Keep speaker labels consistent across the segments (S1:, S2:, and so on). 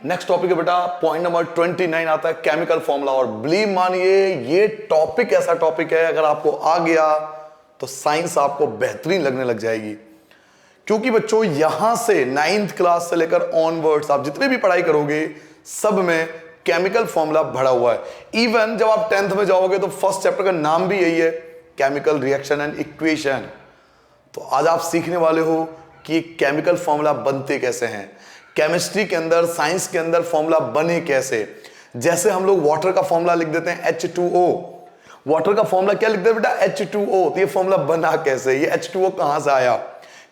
S1: Next topic है बेटा, point number 29 आता है केमिकल फॉर्मूला। और बिलीव मानिए ये टॉपिक ऐसा टॉपिक है, अगर आपको आ गया तो साइंस आपको बेहतरीन लगने लग जाएगी। क्योंकि बच्चों यहां से 9th क्लास से लेकर ऑनवर्ड्स आप जितने भी पढ़ाई करोगे सब में केमिकल फॉर्मूला भरा हुआ है। इवन जब आप 10th में जाओगे तो फर्स्ट चैप्टर का नाम भी यही है, केमिकल रिएक्शन एंड इक्वेशन। तो आज आप सीखने वाले हो कि केमिकल फॉर्मूला बनते कैसे हैं, केमिस्ट्री के अंदर, साइंस के अंदर फॉर्मूला बने कैसे। जैसे हम लोग वाटर का फॉर्मूला लिख देते हैं H2O, वाटर का फॉर्मूला क्या लिखते हैं बेटा, H2O। तो ये फॉर्मूला बना कैसे, ये H2O कहां से आया।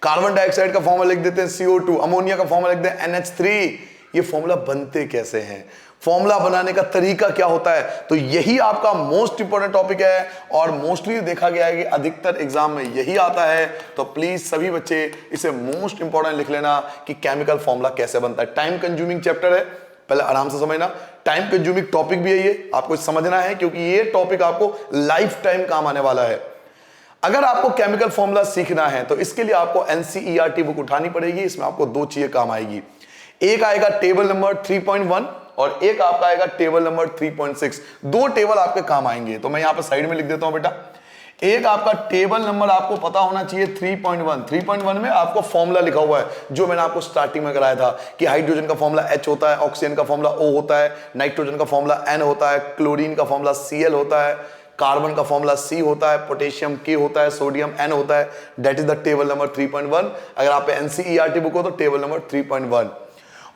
S1: कार्बन डाइऑक्साइड का फॉर्मूला लिख देते हैं CO2, अमोनिया का फॉर्मूला लिख देते हैं NH3। ये फॉर्मूला बनते कैसे हैं, फॉर्मूला बनाने का तरीका क्या होता है। तो यही आपका मोस्ट इंपॉर्टेंट टॉपिक है और मोस्टली देखा गया है कि अधिकतर एग्जाम में यही आता है। तो प्लीज सभी बच्चे इसे मोस्ट इंपॉर्टेंट लिख लेना कि केमिकल फॉर्मूला कैसे बनता है। टाइम कंज्यूमिंग चैप्टर है, पहले आराम से समझना। टाइम कंज्यूमिंग टॉपिक भी है, ये आपको समझना है क्योंकि ये टॉपिक आपको लाइफ टाइम काम आने वाला है। अगर आपको केमिकल फॉर्मूला सीखना है तो इसके लिए आपको NCERT बुक उठानी पड़ेगी। इसमें आपको दो चीजें काम आएगी, एक आएगा टेबल नंबर 3.1 और एक आपका आएगा टेबल नंबर 3.6। दो टेबल आपके काम आएंगे। तो मैं यहां पे साइड में लिख देता हूं बेटा। एक आपका टेबल नंबर आपको पता होना चाहिए 3.1। 3.1 में आपको फॉर्मूला लिखा हुआ है जो मैंने आपको स्टार्टिंग में कराया था कि हाइड्रोजन का फॉर्मूला H होता है, ऑक्सीजन का फॉर्मूला O होता है, नाइट्रोजन का फॉर्मूला N होता है, क्लोरीन का फॉर्मूला Cl होता है, कार्बन का फॉर्मूला C होता है, पोटेशियम K होता है, सोडियम N होता है। That is the table number 3.1। अगर आप NCERT बुक हो तो टेबल नंबर 3.1।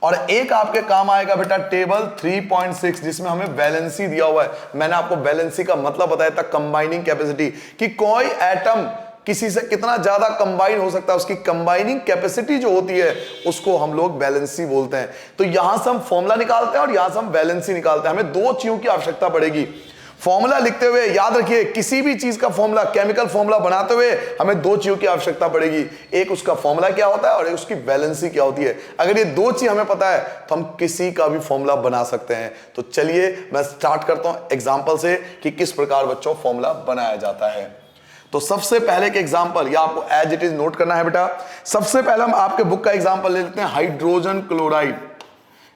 S1: और एक आपके काम आएगा बेटा टेबल 3.6 जिसमें हमें वैलेंसी दिया हुआ है। मैंने आपको वैलेंसी का मतलब बताया था, कंबाइनिंग कैपेसिटी, कि कोई एटम किसी से कितना ज्यादा कंबाइन हो सकता है, उसकी कंबाइनिंग कैपेसिटी जो होती है उसको हम लोग वैलेंसी बोलते हैं। तो यहां से हम फॉर्मूला निकालते हैं और यहां से हम वैलेंसी निकालते हैं। हमें दो चीजों की आवश्यकता पड़ेगी। फॉर्मूला लिखते हुए याद रखिए, किसी भी चीज का फॉर्मूला, केमिकल फॉर्मूला बनाते हुए हमें दो चीजों की आवश्यकता पड़ेगी, एक उसका फॉर्मूला क्या होता है और एक उसकी वैलेंसी क्या होती है। अगर ये दो चीज हमें पता है तो हम किसी का भी फॉर्मूला बना सकते हैं। तो चलिए मैं स्टार्ट करता हूं एग्जांपल से कि किस प्रकार बच्चों फॉर्मूला बनाया जाता है। तो सबसे पहले के एग्जांपल या आपको एज इट इज नोट करना है बेटा। सबसे पहले हम आपके बुक का एग्जांपल ले लेते हैं, हाइड्रोजन क्लोराइड।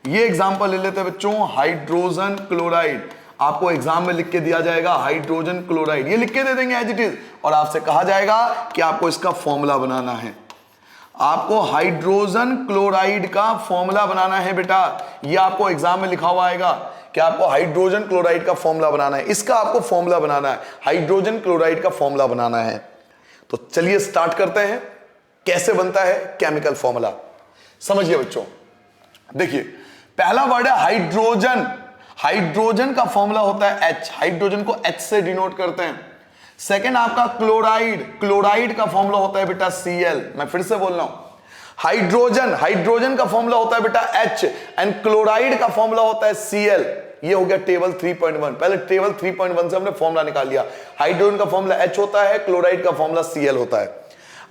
S1: ये एग्जांपल ले लेते हैं बच्चों, हाइड्रोजन क्लोराइड। आपको एग्जाम में लिख के दिया जाएगा हाइड्रोजन क्लोराइड, ये लिख के दे देंगे एज इट इज, और आपसे कहा जाएगा कि आपको इसका फॉर्मूला बनाना है। आपको हाइड्रोजन क्लोराइड का फॉर्मूला बनाना है बेटा। ये आपको एग्जाम में लिखा हुआ आएगा कि आपको हाइड्रोजन क्लोराइड का फॉर्मूला बनाना है, इसका आपको फॉर्मूला बनाना है, हाइड्रोजन क्लोराइड का फॉर्मूला बनाना है। तो चलिए स्टार्ट करते हैं, कैसे बनता है केमिकल फॉर्मूला। समझिए बच्चों, देखिए पहला वर्ड है हाइड्रोजन। हाइड्रोजन का फॉर्मूला होता है H, हाइड्रोजन को H से डिनोट करते हैं। सेकंड आपका क्लोराइड, क्लोराइड का फॉर्मूला होता है बेटा Cl। मैं फिर से बोल रहा हूं, हाइड्रोजन, हाइड्रोजन का फॉर्मूला होता है बेटा H एंड क्लोराइड का फॉर्मूला होता है Cl। ये हो गया टेबल 3.1। पहले टेबल 3.1 से हमने फॉर्मूला निकाल लिया, हाइड्रोजन का फॉर्मूला H होता है, क्लोराइड का फॉर्मूला Cl होता है।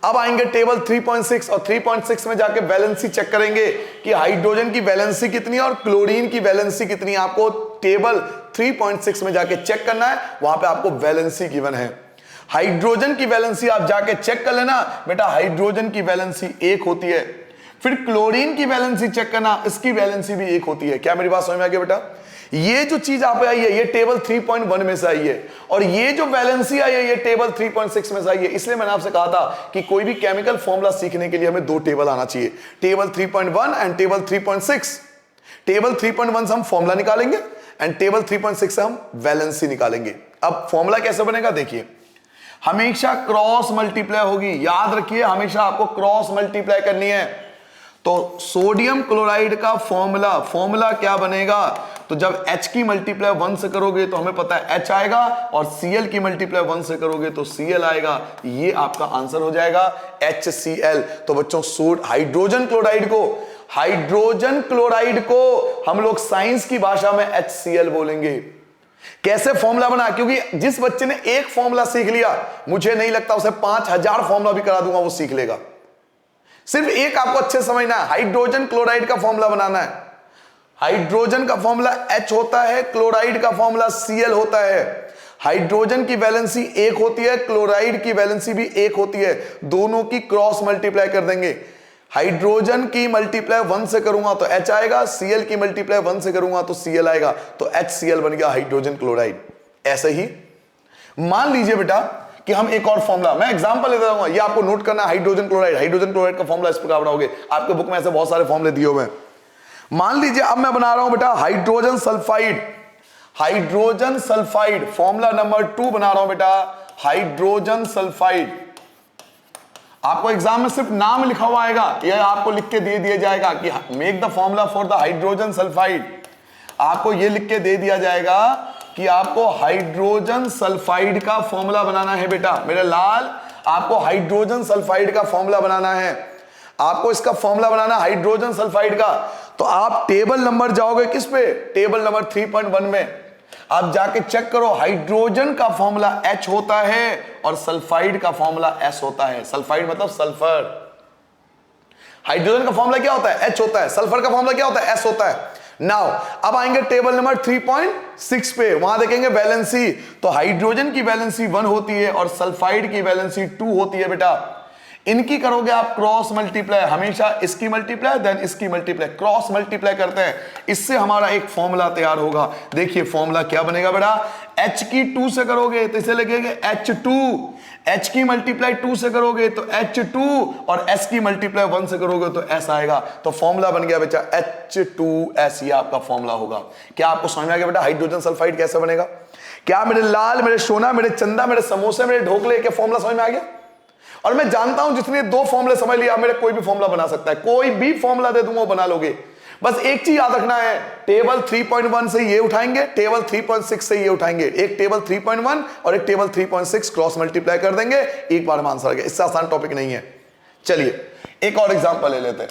S1: अब आएंगे टेबल 3.6 और 3.6 में जाके वैलेंसी चेक करेंगे कि हाइड्रोजन की वैलेंसी कितनी है और क्लोरीन की वैलेंसी कितनी है। आपको टेबल 3.6 में जाके चेक करना है, वहां पे आपको वैलेंसी गिवन है। हाइड्रोजन की वैलेंसी आप जाके चेक कर लेना बेटा, हाइड्रोजन की वैलेंसी 1 होती है। फिर क्लोरीन की वैलेंसी चेक करना, इसकी वैलेंसी भी 1 होती है। क्या मेरी बात समझ में आ गई बेटा? ये जो चीज आप आई है ये टेबल 3.1 में से आई है और ये जो वैलेंसी आई है ये टेबल 3.6 में से आई है। इसलिए मैंने आपसे कहा था कि कोई भी केमिकल फॉर्मूला सीखने के लिए हमें दो टेबल आना चाहिए, टेबल 3.1 एंड टेबल 3.6। टेबल 3.1 से हम फॉर्मूला निकालेंगे एंड टेबल 3.6 से हम वैलेंसी निकालेंगे। अब फॉर्मूला कैसे बनेगा देखिए, हमेशा क्रॉस मल्टीप्लाई होगी, याद रखिए हमेशा आपको क्रॉस मल्टीप्लाई करनी है। तो सोडियम क्लोराइड का फॉर्मूला क्या बनेगा, तो जब H की मल्टीप्लाई 1 से करोगे तो हमें पता है H आएगा और Cl की मल्टीप्लाई 1 से करोगे तो Cl आएगा। ये आपका आंसर हो जाएगा HCl। तो बच्चों हाइड्रोजन क्लोराइड को हम लोग साइंस की भाषा में HCl बोलेंगे। कैसे फॉर्मूला बना, क्योंकि जिस बच्चे ने एक फॉर्मूला सीख लिया मुझे नहीं लगता उसे 5000 फॉर्मूला भी करा दूंगा वो सीख लेगा। सिर्फ एक आपको अच्छे समझना है, हाइड्रोजन क्लोराइड का फॉर्मूला बनाना है। हाइड्रोजन का फॉर्मूला H होता है, क्लोराइड का फॉर्मूला Cl होता है। हाइड्रोजन की वैलेंसी 1 होती है, क्लोराइड की वैलेंसी भी 1 होती है। दोनों की क्रॉस मल्टीप्लाई कर देंगे। हाइड्रोजन की मल्टीप्लाई 1 से करूंगा तो H आएगा, Cl की मल्टीप्लाई 1 से करूंगा तो Cl आएगा, तो HCl बन गया हाइड्रोजन क्लोराइड। ऐसे ही मान लीजिए बेटा कि हम एक और फॉर्मूला, मैं एग्जांपल लेता हूं, ये आपको नोट करना, हाइड्रोजन क्लोराइड का फॉर्मूला इस प्रकार बनाओगे, आपके बुक में ऐसे बहुत सारे फॉर्मूले दिए हुए हैं। मान लीजिए अब मैं बना रहा हूं बेटा हाइड्रोजन सल्फाइड, फॉर्मूला नंबर 2 बना रहा हूं बेटा, हाइड्रोजन सल्फाइड। आपको एग्जाम में सिर्फ नाम लिखा हुआ आएगा, यह आपको लिख के दे दिया जाएगा कि make the formula for the hydrogen sulphide. आपको यह लिख के दे दिया जाएगा कि आपको हाइड्रोजन सल्फाइड का फॉर्मूला बनाना है बेटा मेरे लाल, आपको हाइड्रोजन सल्फाइड का फॉर्मूला बनाना है, आपको इसका फॉर्मूला बनाना हाइड्रोजन सल्फाइड का। तो आप टेबल नंबर जाओगे किस पे, टेबल नंबर 3.1 में आप जाके चेक करो, हाइड्रोजन का फॉर्मूला H होता है और सल्फाइड का फॉर्मूला S होता है। सल्फाइड मतलब सल्फर, हाइड्रोजन का फॉर्मूला क्या होता है H होता है, सल्फर का फॉर्मूला क्या होता है S होता है। नाउ अब आएंगे टेबल नंबर 3.6 पे, वहां देखेंगे वैलेंसी, तो हाइड्रोजन की वैलेंसी 1 होती है और सल्फाइड की वैलेंसी 2 होती है बेटा। इनकी करोगे आप क्रॉस मल्टीप्लाई, हमेशा इसकी मल्टीप्लाई देन इसकी मल्टीप्लाई, क्रॉस मल्टीप्लाई करते हैं, इससे हमारा एक फॉर्मूला तैयार होगा। देखिए फॉर्मूला क्या बनेगा बेटा, H की 2 से करोगे तो इसे लगेगा H2, H की मल्टीप्लाई 2 से करोगे तो H2 और S की मल्टीप्लाई 1 से करोगे तो S आएगा। तो फॉर्मूला बन गया बेटा H2S, ये आपका फॉर्मूला होगा। क्या आपको समझ में आ गया बेटा हाइड्रोजन सल्फाइड कैसे बनेगा? क्या मेरे लाल, मेरे सोना, मेरे चंदा, मेरे समोसे, मेरे ढोकले के फॉर्मूला समझ में आ गया? और मैं जानता हूं जितने 2 फॉर्मूले समझ लिया, मेरे कोई भी फॉर्मूला बना सकता है, कोई भी फॉर्मूला दे दूंगा वो बना लोगे। बस एक चीज याद रखना है, टेबल 3.1 से ये उठाएंगे, टेबल 3.6 से ये उठाएंगे, एक टेबल 3.1 और एक टेबल 3.6 क्रॉस मल्टीप्लाई कर देंगे, एक बार में आंसर आ गया। इससे आसान टॉपिक नहीं है। चलिए एक और एग्जांपल ले लेते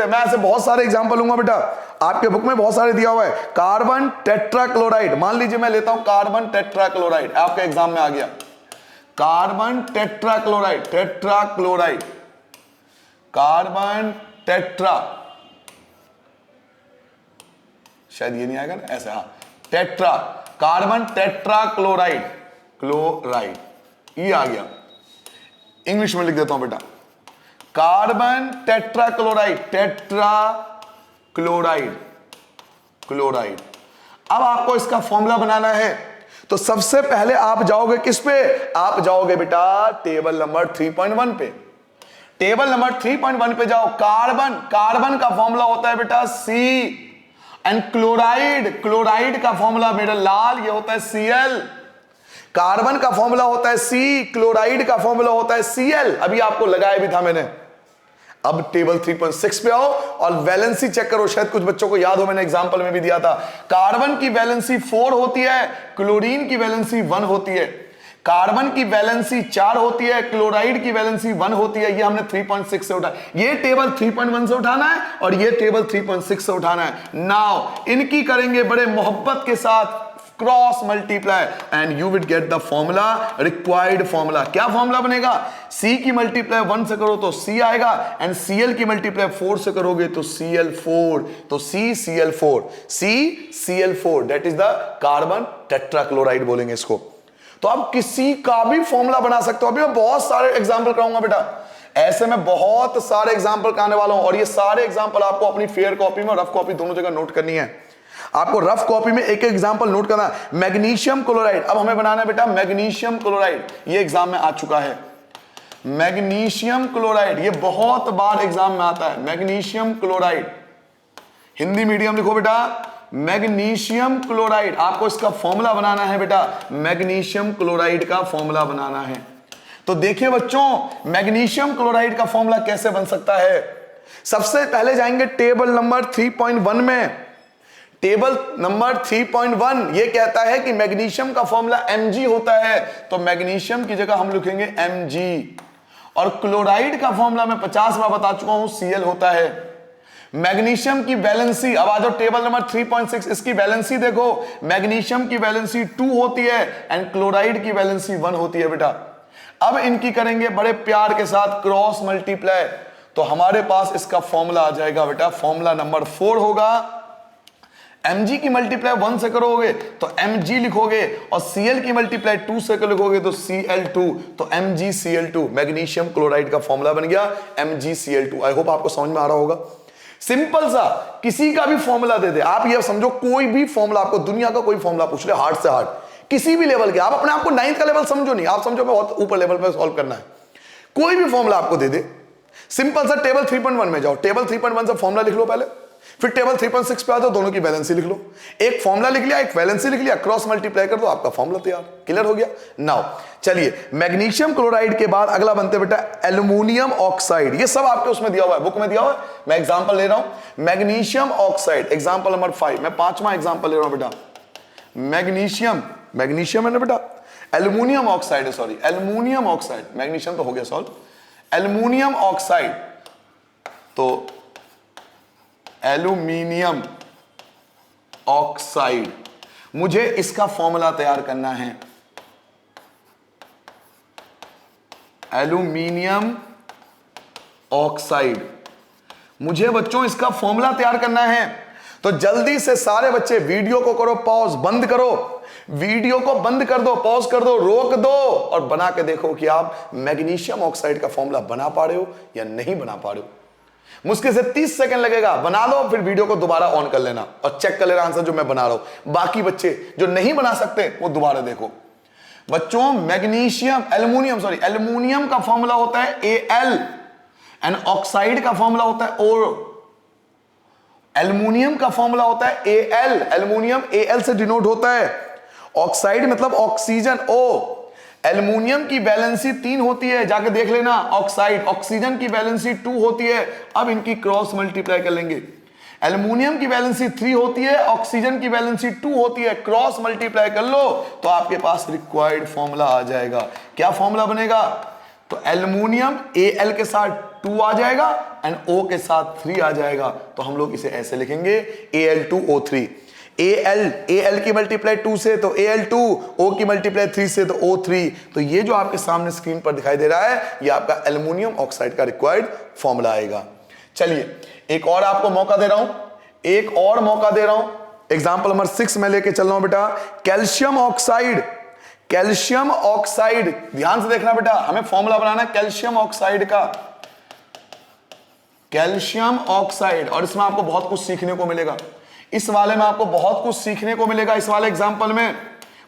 S1: हैं, मैं ऐसे बहुत सारे एग्जांपल लूंगा बेटा, आपके बुक में बहुत सारे दिया हुआ है। कार्बन टेट्राक्लोराइड, मान लीजिए मैं लेता हूं कार्बन टेट्राक्लोराइड, आपके एग्जाम में आ गया कार्बन टेट्राक्लोराइड, कार्बन टेट्रा, शायद ये नहीं आएगा ना, ऐसे हाँ, टेट्रा, कार्बन टेट्राक्लोराइड, ये आ गया। इंग्लिश में लिख देता हूं बेटा, कार्बन टेट्राक्लोराइड। अब आपको इसका फॉर्मूला बनाना है, तो सबसे पहले आप जाओगे किस पे, आप जाओगे बेटा टेबल नंबर 3.1 पे। टेबल नंबर 3.1 पे जाओ, कार्बन का फॉर्मूला होता है बेटा C, एंड क्लोराइड का फॉर्मूला मेरा लाल ये होता है Cl। कार्बन का फॉर्मूला होता है C, क्लोराइड का फॉर्मूला होता है Cl। अभी आपको लगाया भी था मैंने। अब टेबल 3.6 पे आओ और वैलेंसी चेक करो, शायद कुछ बच्चों को याद हो, मैंने एग्जांपल में भी दिया था। कार्बन की वैलेंसी 4 होती है, क्लोरीन की वैलेंसी 1 होती है। कार्बन की वैलेंसी 4 होती है, क्लोराइड की वैलेंसी 1 होती है। ये हमने 3.6 से उठा, ये टेबल 3.1 से उठाना है और ये टेबल 3.6 से उठाना है। नाउ इनकी करेंगे बड़े मोहब्बत के साथ cross multiply and you will get the formula, required formula. क्या फॉर्मूला बनेगा, C की मल्टीप्लाई 1 से करो तो C आएगा, एंड Cl की मल्टीप्लाई 4 से करोगे तो Cl4, तो CCl4 that is the carbon tetrachloride बोलेंगे इसको। तो आप किसी का भी फॉर्मूला बना सकते हो। अभी मैं बहुत सारे एग्जाम्पल कराऊंगा बेटा, ऐसे में बहुत सारे एग्जाम्पल कराने वाला हूं, और ये सारे एग्जाम्पल आपको अपनी फेयर कॉपी में और रफ कॉपी दोनों जगह नोट करनी है। आपको रफ कॉपी में एक एग्जाम्पल नोट करना है। मैग्नीशियम क्लोराइड, अब हमें बनाना है बेटा मैग्नीशियम क्लोराइड, ये एग्जाम में आ चुका है। मैग्नीशियम क्लोराइड ये बहुत बार एग्जाम में आता है। मैग्नीशियम क्लोराइड, हिंदी मीडियम लिखो बेटा, मैग्नीशियम क्लोराइड। आपको इसका फॉर्मूला बनाना है बेटा, मैग्नीशियम क्लोराइड का फॉर्मूला बनाना है। तो देखिए बच्चों, मैग्नीशियम क्लोराइड का फॉर्मूला कैसे बन सकता है। सबसे पहले जाएंगे टेबल नंबर 3.1 में। टेबल नंबर 3.1 ये कहता है कि मैग्नीशियम का फॉर्मूला Mg होता है, तो मैग्नीशियम की जगह हम लिखेंगे Mg। और क्लोराइड का फॉर्मूला मैं 50 बार बता चुका हूं, Cl होता है। मैग्नीशियम की वैलेंसी, अब आ जाओ टेबल नंबर 3.6, इसकी वैलेंसी देखो, मैग्नीशियम की वैलेंसी 2 होती है एंड क्लोराइड की वैलेंसी 1 होती है बेटा। अब इनकी करेंगे बड़े प्यार के साथ क्रॉस मल्टीप्लाई, तो हमारे पास इसका फॉर्मूला आ जाएगा बेटा, फॉर्मूला नंबर 4 होगा Mg की मल्टीप्लाई 1 से करोगे तो Mg लिखोगे, और Cl की मल्टीप्लाई 2 से लिखोगे तो Cl2, तो MgCl2, मैग्नीशियम क्लोराइड का फॉर्मूला बन गया MgCl2। आई होप आपको समझ में आ रहा होगा। सिंपल सा, किसी का भी फॉर्मूला दे दे, आप ये समझो कोई भी फॉर्मूला, आपको दुनिया का कोई फॉर्मूला पूछ ले हार्ड से हार्ड, किसी भी लेवल के, आप अपने आप को 9th का लेवल समझो नहीं, आप समझो बहुत ऊपर लेवल पे सॉल्व करना है, कोई भी फॉर्मूला आपको दे दे, सिंपल सा टेबल 3.1 में जाओ, टेबल 3.1 से फॉर्मूला लिख लो पहले, फिर टेबल 3.6 पे आ जाओ, दोनों की वैलेंसी लिख लो, एक फॉर्मूला लिख लिया, एक वैलेंसी लिख लिया, क्रॉस मल्टीप्लाई कर दो, आपका फॉर्मूला तैयार, क्लियर हो गया। नाउ चलिए, मैग्नीशियम क्लोराइड के बाद अगला बनते बेटा एल्यूमिनियम ऑक्साइड। ये सब आपके उसमें दिया हुआ है, बुक में दिया हुआ है, मैं एग्जांपल ले रहा हूं। मैग्नीशियम ऑक्साइड एग्जांपल नंबर 5, मैं 5वां एग्जांपल ले रहा हूं बेटा। मैग्नीशियम है ना बेटा, एल्यूमिनियम ऑक्साइड है, सॉरी एल्यूमिनियम ऑक्साइड, मैग्नीशियम तो हो गया सॉल्व, एल्यूमिनियम ऑक्साइड, तो एल्यूमिनियम ऑक्साइड, मुझे इसका फॉर्मूला तैयार करना है, एल्यूमिनियम ऑक्साइड, मुझे बच्चों इसका फॉर्मूला तैयार करना है। तो जल्दी से सारे बच्चे वीडियो को करो पॉज, बंद करो, वीडियो को बंद कर दो, पॉज कर दो, रोक दो, और बना के देखो कि आप मैग्नीशियम ऑक्साइड का फॉर्मूला बना पा रहे हो या नहीं बना पा रहे हो। मुश्किल से 30 सेकंड लगेगा, बना लो, फिर वीडियो को दोबारा ऑन कर लेना और चेक कर लेना आंसर जो मैं बना रहा हूं। बाकी बच्चे जो नहीं बना सकते वो दोबारा देखो। बच्चों मैग्नीशियम एल्यूमिनियम का फॉर्मूला होता है Al, एंड ऑक्साइड का फॉर्मूला होता है O। एल्यूमिनियम का फॉर्मूला होता है Al, एल्यूमिनियम Al से डिनोट होता है, ऑक्साइड मतलब ऑक्सीजन O। एल्यूमिनियम की वैलेंसी 3 होती है, जाके देख लेना, ऑक्सीजन की वैलेंसी 2 होती है। अब इनकी क्रॉस मल्टीप्लाई कर लेंगे, एल्यूमिनियम की वैलेंसी 3 होती है, ऑक्सीजन की वैलेंसी 2 होती है, क्रॉस मल्टीप्लाई कर लो तो आपके पास रिक्वायर्ड फॉर्मूला आ जाएगा। क्या फॉर्मूला बनेगा? तो एल्यूमिनियम Al के साथ 2 आ जाएगा एंड O के साथ 3 आ जाएगा, तो हम लोग इसे ऐसे लिखेंगे Al2O3। Al की मल्टीप्लाई 2 से तो Al2, O की मल्टीप्लाई 3 से तो O3। तो ये जो आपके सामने स्क्रीन पर दिखाई दे रहा है, ये आपका एल्यूमिनियम ऑक्साइड का रिक्वायर्ड फॉर्मूला आएगा। चलिए एक और आपको मौका दे रहा हूं, एक और मौका दे रहा हूं, एग्जांपल नंबर 6 में लेके चल रहा हूं बेटा। कैल्शियम ऑक्साइड, कैल्शियम ऑक्साइड, ध्यान से देखना बेटा, हमें फॉर्मूला बनाना है कैल्शियम ऑक्साइड का, कैल्शियम ऑक्साइड। और इसमें आपको बहुत कुछ सीखने को मिलेगा, इस वाले में आपको बहुत कुछ सीखने को मिलेगा, इस वाले एग्जांपल में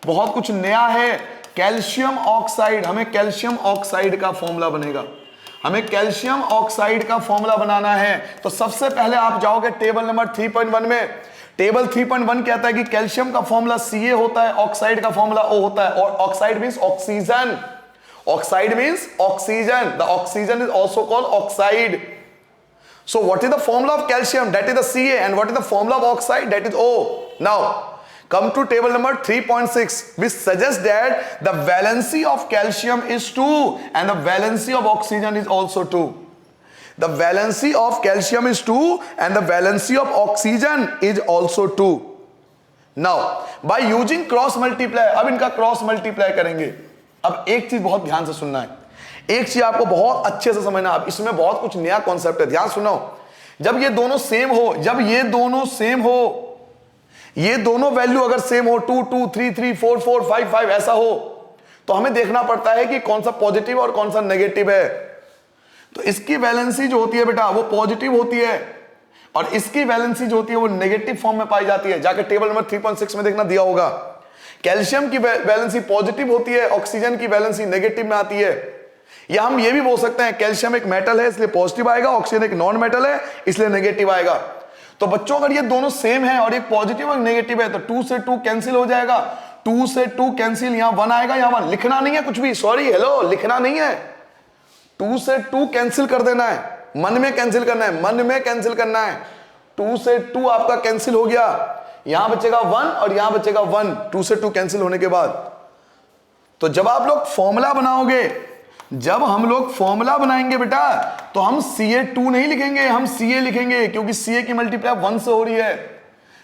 S1: बहुत कुछ नया है। कैल्शियम ऑक्साइड, हमें कैल्शियम ऑक्साइड का फॉर्मूला बनेगा, हमें कैल्शियम ऑक्साइड का फॉर्मूला बनाना है। तो सबसे पहले आप जाओगे टेबल नंबर 3.1 में। टेबल 3.1 कहता है कि कैल्शियम का फॉर्मूला Ca होता है, ऑक्साइड का फॉर्मूला O होता है, और oxide means oxygen, oxide means oxygen, the oxygen is also called oxide. So what is the formula of calcium? That is the Ca. And what is the formula of oxide? That is O. Now come to table number 3.6, which suggests that the valency of calcium is 2 and the valency of oxygen is also 2. The valency of calcium is 2 and the valency of oxygen is also 2. Now by using cross multiply, अब इनका cross multiply करेंगे। अब एक चीज बहुत ध्यान से सुनना है, एक चीज आपको बहुत अच्छे से समझना, अब इसमें बहुत कुछ नया कॉन्सेप्ट है, ध्यान सुनो। जब ये दोनों सेम हो, जब ये दोनों सेम हो, ये दोनों वैल्यू अगर सेम हो, 2 2 3 3 4 4 5 5 ऐसा हो, तो हमें देखना पड़ता है कि कौन सा पॉजिटिव और कौन सा नेगेटिव है। तो इसकी वैलेंसी जो होती है बेटा वो पॉजिटिव होती है, और इसकी वैलेंसी जो होती है वो नेगेटिव फॉर्म में पाई जाती है। जाकर टेबल नंबर 3.6 में देखना, दिया होगा। कैल्शियम की वैलेंसी पॉजिटिव होती है, ऑक्सीजन की वैलेंसी नेगेटिव में आती है। या हम ये भी बोल सकते हैं कैल्शियम एक मेटल है इसलिए पॉजिटिव आएगा, ऑक्सीजन एक नॉन मेटल है इसलिए नेगेटिव आएगा। तो बच्चों अगर ये दोनों सेम है और एक पॉजिटिव और नेगेटिव है तो 2 से 2 कैंसिल हो जाएगा, 2 से 2 कैंसिल, यहां 1 आएगा, यहां 1, लिखना नहीं है कुछ भी, सॉरी हेलो लिखना नहीं है, 2 से 2 कैंसिल कर देना है, मन में कैंसिल करना है, मन में कैंसिल करना है। 2 से 2 आपका कैंसिल हो गया, यहां बचेगा 1 और यहां बचेगा 1, 2 से 2 कैंसिल होने के बाद। तो जब आप लोग फॉर्मूला बनाओगे, जब हम लोग फॉर्मूला बनाएंगे बेटा, तो हम Ca2 नहीं लिखेंगे, हम Ca लिखेंगे, क्योंकि Ca की मल्टीप्लाई 1 से हो रही है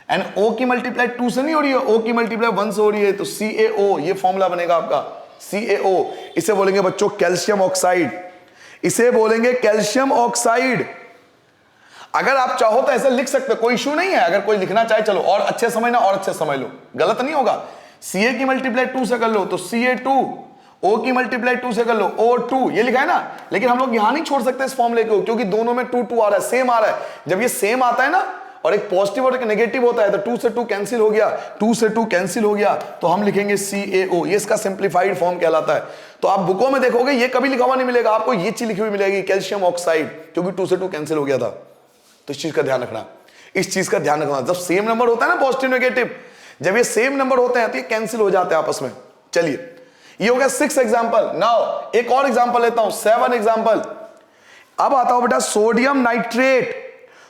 S1: एंड O की मल्टीप्लाई 2 से नहीं हो रही है, O की मल्टीप्लाई 1 से हो रही है, तो CaO ये फॉर्मूला बनेगा आपका CaO। इसे बोलेंगे बच्चों कैल्शियम ऑक्साइड, इसे बोलेंगे कैल्शियम ऑक्साइड। अगर आप चाहो तो ऐसे लिख सकते हो, कोई इशू नहीं है। अगर कोई लिखना चाहे चलो और अच्छे समझना और अच्छे समझ लो, गलत नहीं होगा। CA की मल्टीप्लाई 2 से कर लो तो CA2, O की मल्टीप्लाई 2 से कर लो O2, ये लिखा है ना। लेकिन हम लोग यहां नहीं छोड़ सकते इस फॉर्मूले को, क्योंकि दोनों में 2 2 आ रहा है, सेम आ रहा है। जब ये सेम आता है ना और एक पॉजिटिव और एक नेगेटिव होता है तो 2 से 2 कैंसिल हो गया, 2 से 2 कैंसिल हो गया, तो हम लिखेंगे CaO। ये इसका सिंप्लीफाइड फॉर्म कहलाता है। तो आप बुकों में देखोगे ये कभी लिखा हुआ नहीं मिलेगा आपको, ये चीज लिखी हुई मिलेगी कैल्शियम ऑक्साइड, क्योंकि 2 से 2 कैंसिल हो गया था। तो इस चीज का ध्यान रखना, इस चीज का ध्यान रखना। जब सेम नंबर होता है ना पॉजिटिव नेगेटिव, जब ये सेम नंबर होते हैं तो ये कैंसिल हो जाते हैं आपस में। चलिए ये हो गया 6 एग्जांपल। नाउ एक और एग्जांपल लेता हूं, 7 एग्जांपल। अब आता हूं बेटा सोडियम नाइट्रेट।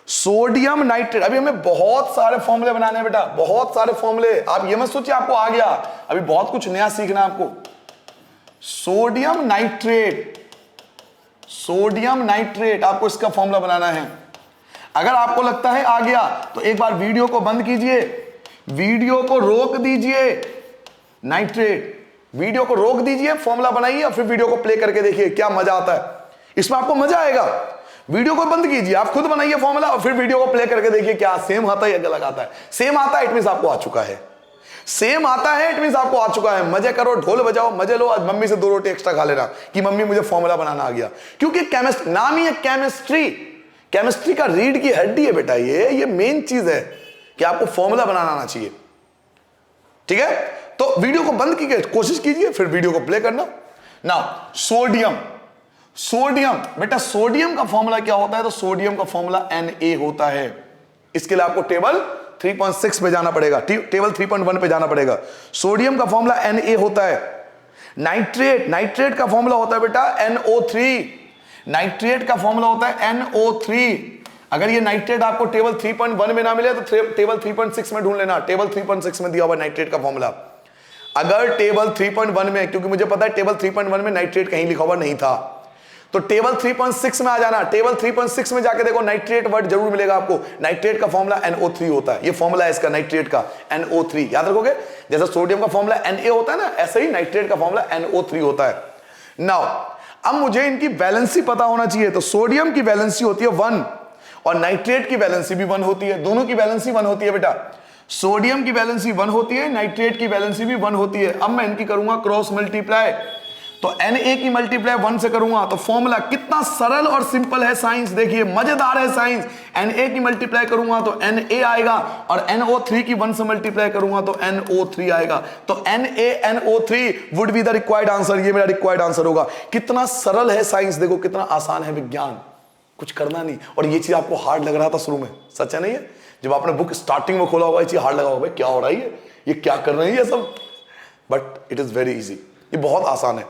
S1: सोडियम नाइट्रेट, अभी हमें बहुत सारे फॉर्मूले बनाने हैं बेटा, बहुत सारे फॉर्मूले। आप ये मत सोचिए आपको आ गया, अभी बहुत कुछ नया सीखना है आपको। सोडियम नाइट्रेट, सोडियम नाइट्रेट आपको इसका फॉर्मूला बनाना है। अगर आपको लगता है आ गया तो एक बार वीडियो को बंद कीजिए, वीडियो को रोक दीजिए, नाइट्रेट वीडियो को रोक दीजिए, फॉर्मूला बनाइए और फिर वीडियो को प्ले करके देखिए क्या मजा आता है। इसमें आपको मजा आएगा। वीडियो को बंद कीजिए, आप खुद बनाइए फॉर्मूला और फिर वीडियो को प्ले करके देखिए क्या सेम आता है या गलत आता है। सेम आता है इट मींस आपको आ चुका है, सेम आता है इट मींस आपको आ चुका है। मजे करो, ढोल बजाओ, मजे लो। आज मम्मी से 2 रोटी एक्स्ट्रा खा लेना कि मम्मी मुझे फॉर्मूला बनाना आ गया, क्योंकि केमिस्ट नाम ही है केमिस्ट्री। केमिस्ट्री का रीढ़ की हड्डी है बेटा, ये मेन चीज है कि आपको फॉर्मूला बनाना आना चाहिए। ठीक है, तो वीडियो को बंद कीजिए, कोशिश कीजिए, फिर वीडियो को प्ले करना। नाउ सोडियम, सोडियम बेटा सोडियम का फॉर्मूला क्या होता है? तो सोडियम का फॉर्मूला Na होता है। इसके लिए आपको टेबल 3.6 पे जाना पड़ेगा, टेबल 3.1 पे जाना पड़ेगा। सोडियम का फॉर्मूला Na होता है। नाइट्रेट, नाइट्रेट का फॉर्मूला होता है बेटा NO3। नाइट्रेट का फॉर्मूला होता है NO3। अगर ये नाइट्रेट आपको टेबल 3.1 में ना मिले तो टेबल 3.6 में ढूंढ लेना। टेबल 3.6 में दिया हुआ नाइट्रेट का फॉर्मूला। अगर टेबल 3.1 में, क्योंकि मुझे पता है टेबल 3.1 में नाइट्रेट कहीं लिखा हुआ नहीं था, तो टेबल 3.6 में आ जाना। टेबल 3.6 में जाके देखो नाइट्रेट वर्ड जरूर मिलेगा आपको। नाइट्रेट का फॉर्मूला NO3 होता है। ये फॉर्मूला है इसका नाइट्रेट का NO3, याद रखोगे। जैसे सोडियम का फॉर्मूला Na होता है ना, ऐसे ही नाइट्रेट का फॉर्मूला NO3 होता है। नाउ अब मुझे इनकी वैलेंसी पता होना चाहिए। तो सोडियम की वैलेंसी होती है 1 और नाइट्रेट की वैलेंसी भी 1 होती है। दोनों की वैलेंसी 1 होती है बेटा। सोडियम की वैलेंसी 1 होती है, नाइट्रेट की वैलेंसी भी 1 होती है। अब मैं इनकी करूंगा क्रॉस मल्टीप्लाई, तो Na की मल्टीप्लाई 1 से करूंगा तो फॉर्मूला कितना सरल और सिंपल है साइंस, देखिए मजेदार है साइंस। Na की मल्टीप्लाई करूंगा तो Na आएगा और NO3 की 1 से मल्टीप्लाई करूंगा तो NO3 आएगा। तो NaNO3 would be the required answer, ये मेरा रिक्वायर्ड आंसर होगा। कितना सरल है साइंस, देखो कितना आसान है विज्ञान, कुछ करना नहीं। और ये चीज आपको हार्ड लग रहा था शुरू में, सच है नहीं है? जब आपने बुक स्टार्टिंग में खोला होगा ये चीज हार्ड लगा होगा, भाई क्या हो रहा है ये क्या कर रहे हैं ये सब। But it is very easy, ये बहुत आसान है,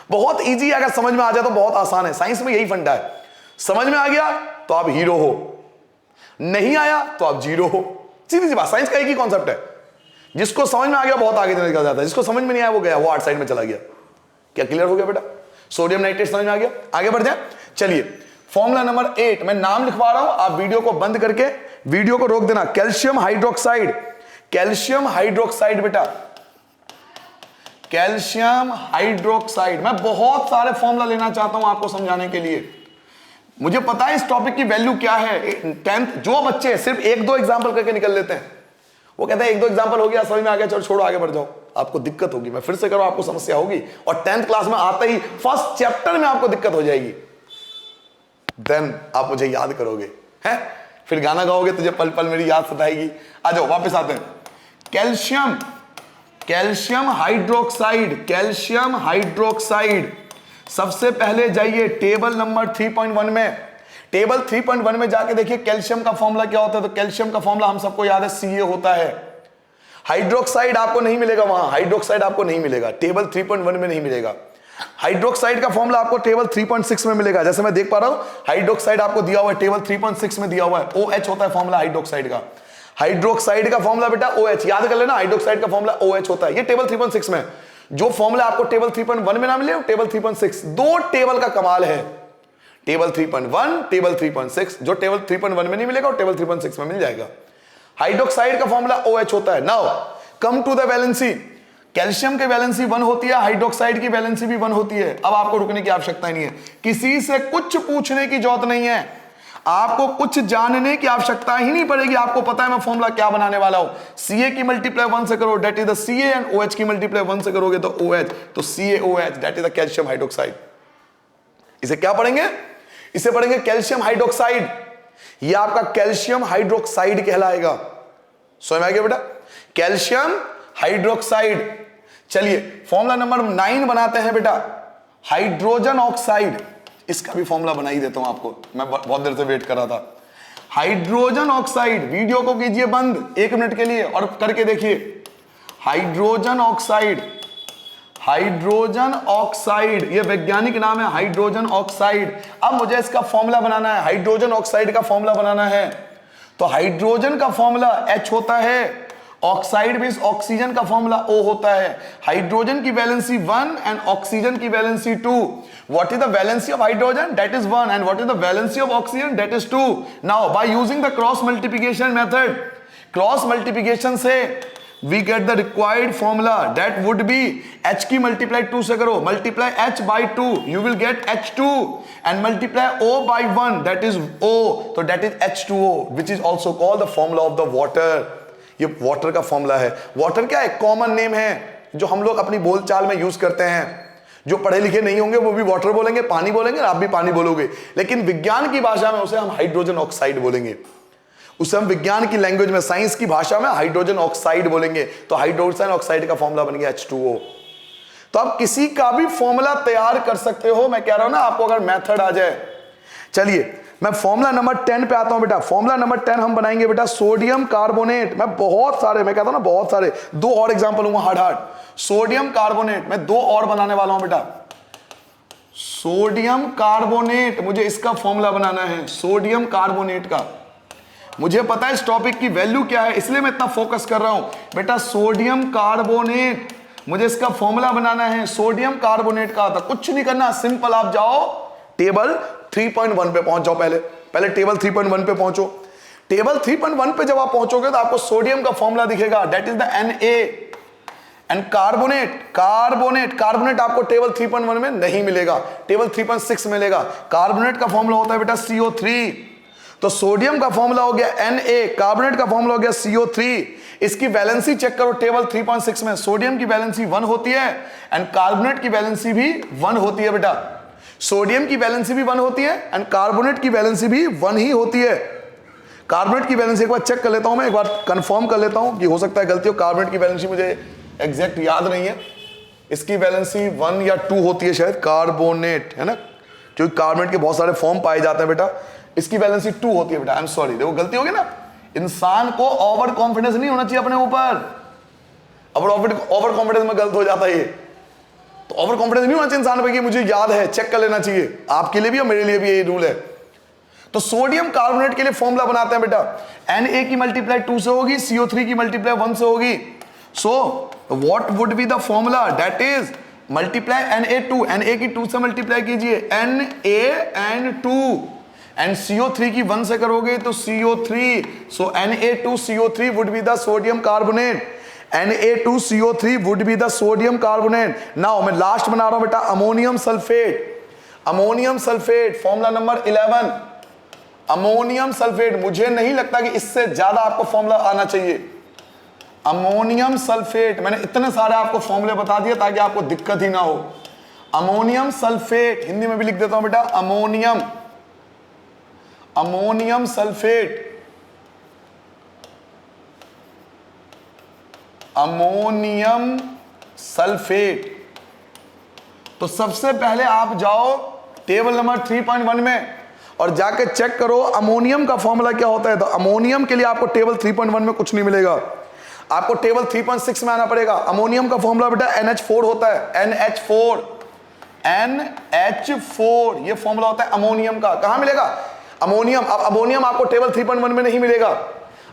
S1: बहुत इजी। अगर समझ में आ जाए तो बहुत आसान है। साइंस में यही फंडा है, समझ में आ गया तो आप हीरो हो, नहीं आया तो आप जीरो हो। सीधी सी बात, साइंस का एक ही कॉन्सेप्ट है। जिसको समझ में आ गया बहुत आगे निकल जाता है, जिसको समझ में नहीं आया वो गया, वो आर्ट साइड में चला गया। क्या क्लियर हो गया बेटा? सोडियम नाइट्रेट समझ में आ गया, आगे बढ़ जाए। चलिए फॉर्मूला नंबर 8, मैं नाम लिखवा रहा हूं, आप वीडियो को बंद करके वीडियो को रोक देना। कैल्शियम हाइड्रोक्साइड, कैल्शियम हाइड्रोक्साइड बेटा, कैल्शियम हाइड्रोक्साइड। मैं बहुत सारे फॉर्मूला लेना चाहता हूं आपको समझाने के लिए। मुझे पता है इस टॉपिक की वैल्यू क्या है। 10th जो बच्चे सिर्फ 1-2 एग्जांपल करके निकल लेते हैं, वो कहते हैं 1-2 एग्जांपल हो गया, समझ में आ गया, चलो छोड़ो आगे बढ़ जाओ। आपको दिक्कत होगी, मैं फिर से करो, आपको समस्या होगी। और 10th क्लास में आते ही फर्स्ट चैप्टर में आपको दिक्कत हो जाएगी। देन आप मुझे याद करोगे, हैं? फिर गाना गाओगे, तुझे पल पल मेरी याद सताएगी। आ जाओ वापस आते हैं। Calcium, calcium hydroxide, calcium hydroxide. सबसे पहले जाइए टेबल नंबर 3.1 में। टेबल 3.1 में जाके देखिए कैल्शियम का फॉर्मूला क्या होता है। तो कैल्शियम का फॉर्मूला हम सबको याद है Ca होता है। हाइड्रोक्साइड आपको नहीं मिलेगा वहां, हाइड्रोक्साइड आपको नहीं मिलेगा, टेबल 3.1 में नहीं मिलेगा। हाइड्रोक्साइड का फॉर्मूला आपको टेबल 3.6 में मिलेगा। जैसे मैं देख पा रहा हूं हाइड्रोक्साइड आपको दिया हुआ है, टेबल 3.6 में दिया हुआ है। OH होता है फॉर्मूला हाइड्रोक्साइड का। हाइड्रोक्साइड का फॉर्मूला बेटा OH, याद कर लेना, हाइड्रोक्साइड का फॉर्मूला OH होता है। ये टेबल 3.6 में, जो फॉर्मूला आपको टेबल 3.1 में ना मिले, टेबल 3.6, 2 टेबल का कमाल है। टेबल 3.1, टेबल 3.6, जो टेबल 3.1 में नहीं मिलेगा वो टेबल 3.6 में मिल जाएगा। हाइड्रोक्साइड का फॉर्मूला OH होता है। Now come to the valency. Calcium की वैलेंसी 1 होती है, हाइड्रोक्साइड की वैलेंसी भी 1 होती है। अब आपको रुकने की आवश्यकता नहीं है, किसी से कुछ पूछने की जरूरत नहीं है। आपको कुछ जानने की आवश्यकता ही नहीं पड़ेगी, आपको पता है मैं फॉर्मूला क्या बनाने वाला हूं। Ca की मल्टीप्लाई 1 से करो that is the Ca, and OH की मल्टीप्लाई 1 से करोगे तो OH, तो CaOH that is the calcium hydroxide. इसे क्या पढ़ेंगे? इसे पढ़ेंगे कैल्शियम हाइड्रोक्साइड। यह आपका कैल्शियम हाइड्रोक्साइड कहलाएगा। समझ में आ गया बेटा? Calcium hydroxide. चलिए फॉर्मूला नंबर 9 बनाते हैं बेटा, हाइड्रोजन ऑक्साइड। इसका भी फॉर्मूला बना ही देता हूं आपको, मैं बहुत देर से वेट कर रहा था। हाइड्रोजन ऑक्साइड, वीडियो को कीजिए बंद 1 मिनट के लिए और करके देखिए। हाइड्रोजन ऑक्साइड, हाइड्रोजन ऑक्साइड, ये वैज्ञानिक नाम है हाइड्रोजन ऑक्साइड। अब मुझे इसका फॉर्मूला बनाना है, हाइड्रोजन ऑक्साइड का फॉर्मूला बनाना है। तो हाइड्रोजन का फॉर्मूला H होता है, ऑक्साइड मींस ऑक्सीजन का फॉर्मूला O होता है। हाइड्रोजन की वैलेंसी 1 एंड ऑक्सीजन की valency 2। What is the valency of hydrogen? That is 1, and what is the valency of oxygen? That is 2। Now by using the cross multiplication method, cross multiplication से we get the required formula that would be H की multiply 2 से करो, multiply H by 2 you will get H2 and multiply O by 1 that is O, तो that is H2O which is also called the formula of the water। ये water का formula है। Water क्या है? Common name है जो हम लोग अपनी बोलचाल में यूज करते हैं। जो पढ़े लिखे नहीं होंगे वो भी वाटर बोलेंगे, पानी बोलेंगे, आप भी पानी बोलोगे, लेकिन विज्ञान की भाषा में उसे हम हाइड्रोजन ऑक्साइड बोलेंगे। उसे हम विज्ञान की लैंग्वेज में, साइंस की भाषा में हाइड्रोजन ऑक्साइड बोलेंगे। तो हाइड्रोजन ऑक्साइड का फॉर्मूला बन गया H2O। तो आप किसी का भी फॉर्मूला तैयार कर सकते हो, मैं कह रहा हूं ना आपको, अगर मेथड आ जाए। चलिए मैं फॉर्मूला नंबर 10 पे आता हूं बेटा। फॉर्मूला नंबर 10 हम बनाएंगे बेटा सोडियम कार्बोनेट। मैं बहुत सारे, मैं कहता हूं ना बहुत सारे, 2 और एग्जांपल लूंगा हार्ड। सोडियम कार्बोनेट मैं 2 और बनाने वाला हूं बेटा। सोडियम कार्बोनेट, मुझे इसका फॉर्मूला बनाना है, सोडियम कार्बोनेट का। मुझे पता है इस टॉपिक की वैल्यू क्या है, इसलिए मैं इतना फोकस कर रहा हूं बेटा। सोडियम कार्बोनेट, मुझे इसका फॉर्मूला बनाना है सोडियम कार्बोनेट का। था कुछ नहीं करना, सिंपल आप जाओ टेबल 3.1 पे पहुंच जाओ। पहले टेबल 3.1 पे पहुंचो। टेबल 3.1 पे जब आप पहुंचोगे तो आपको सोडियम का फॉर्मूला दिखेगा, that is the Na। And carbonate आपको टेबल 3.1 में नहीं मिलेगा, टेबल 3.6 मिलेगा। कार्बोनेट का फॉर्मूला होता है बेटा CO3। तो सोडियम का फॉर्मूला हो गया Na, कार्बोनेट का फॉर्मूला हो गया CO3। इसकी वैलेंसी चेक करो टेबल 3.6 में, सोडियम की वैलेंसी 1 होती है एंड कार्बोनेट की वैलेंसी भी 1 होती है बेटा। सोडियम की वैलेंसी भी 1 होती है एंड कार्बोनेट की वैलेंसी भी 1 ही होती है। कार्बोनेट की वैलेंसी एक बार चेक कर लेता हूं, मैं एक बार कंफर्म कर लेता हूं कि हो सकता है गलती हो। कार्बोनेट की वैलेंसी मुझे एग्जैक्ट याद नहीं है, इसकी वैलेंसी 1 या 2 होती है शायद, कार्बोनेट है ना, क्योंकि कार्बोनेट के बहुत सारे फॉर्म पाए जाते हैं बेटा। इसकी वैलेंसी 2 होती है बेटा। आई एम सॉरी, देखो गलती हो गई ना। इंसान को ओवर कॉन्फिडेंस नहीं होना चाहिए अपने ऊपर, ओवर कॉन्फिडेंस में गलत हो जाता है ये। तो ओवर कॉन्फिडेंस नहीं होना चाहिए इंसान पे कि मुझे याद है, चेक कर लेना चाहिए। आपके लिए भी और मेरे लिए भी ये रूल है। तो सोडियम कार्बोनेट के लिए फॉर्मूला बनाते हैं बेटा। Na की मल्टीप्लाई 2 से होगी, CO3 की मल्टीप्लाई 1 से होगी। So what would be the formula? That is multiply Na2, Na की 2 से मल्टीप्लाई कीजिए, Na2 एंड CO3 की 1 से करोगे तो CO3। So Na2CO3 would be the sodium carbonate. Na2CO3 would be the sodium carbonate. Now मैं लास्ट बना रहा हूं बेटा ammonium sulphate. Ammonium sulphate formula number 11। Ammonium sulphate, मुझे नहीं लगता कि इससे ज्यादा आपको फॉर्मूला आना चाहिए। अमोनियम सल्फेट, मैंने इतने सारे आपको फॉर्मूले बता दिए ताकि आपको दिक्कत ही ना हो। अमोनियम सल्फेट हिंदी में भी लिख देता हूं बेटा, अमोनियम सल्फेट। Ammonium sulphate. तो सबसे पहले आप जाओ टेबल नंबर 3.1 में और जाके चेक करो अमोनियम का फॉर्मूला क्या होता है। तो अमोनियम के लिए आपको टेबल 3.1 में कुछ नहीं मिलेगा, आपको टेबल 3.6 में आना पड़ेगा। अमोनियम का फॉर्मूला बेटा NH4 होता है, NH4 ये फॉर्मूला होता है अमोनियम का। कहां मिलेगा अमोनियम? अब अमोनियम आपको टेबल 3.1 में नहीं मिलेगा,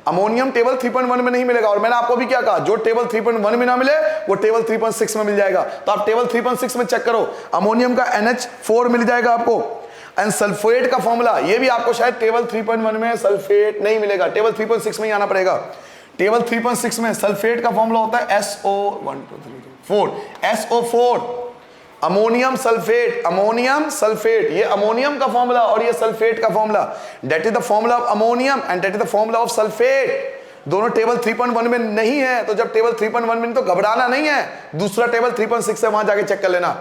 S1: अमोनियम टेबल 3.1 में नहीं मिलेगा। और मैंने आपको भी क्या कहा, जो टेबल 3.1 में ना मिले वो टेबल 3.6 में मिल जाएगा। तो आप टेबल 3.6 में चेक करो, अमोनियम का NH4 मिल जाएगा आपको। एंड सल्फेट का फॉर्मूला ये भी आपको शायद टेबल 3.1 में सल्फेट नहीं मिलेगा, टेबल 3.6 में ही आना पड़ेगा। टेबल 3.6 में सल्फेट का फॉर्मूला होता है SO1 2 3 4 SO4। Ammonium sulphate, ammonium sulphate, ये अमोनियम का फॉर्मूला और ये सल्फेट का formula, that is the formula of ammonium and that is the formula of sulphate. दोनों टेबल 3.1 में नहीं है, तो जब टेबल 3.1 में तो घबराना नहीं है, दूसरा टेबल 3.6 है, वहां जाके चेक कर लेना।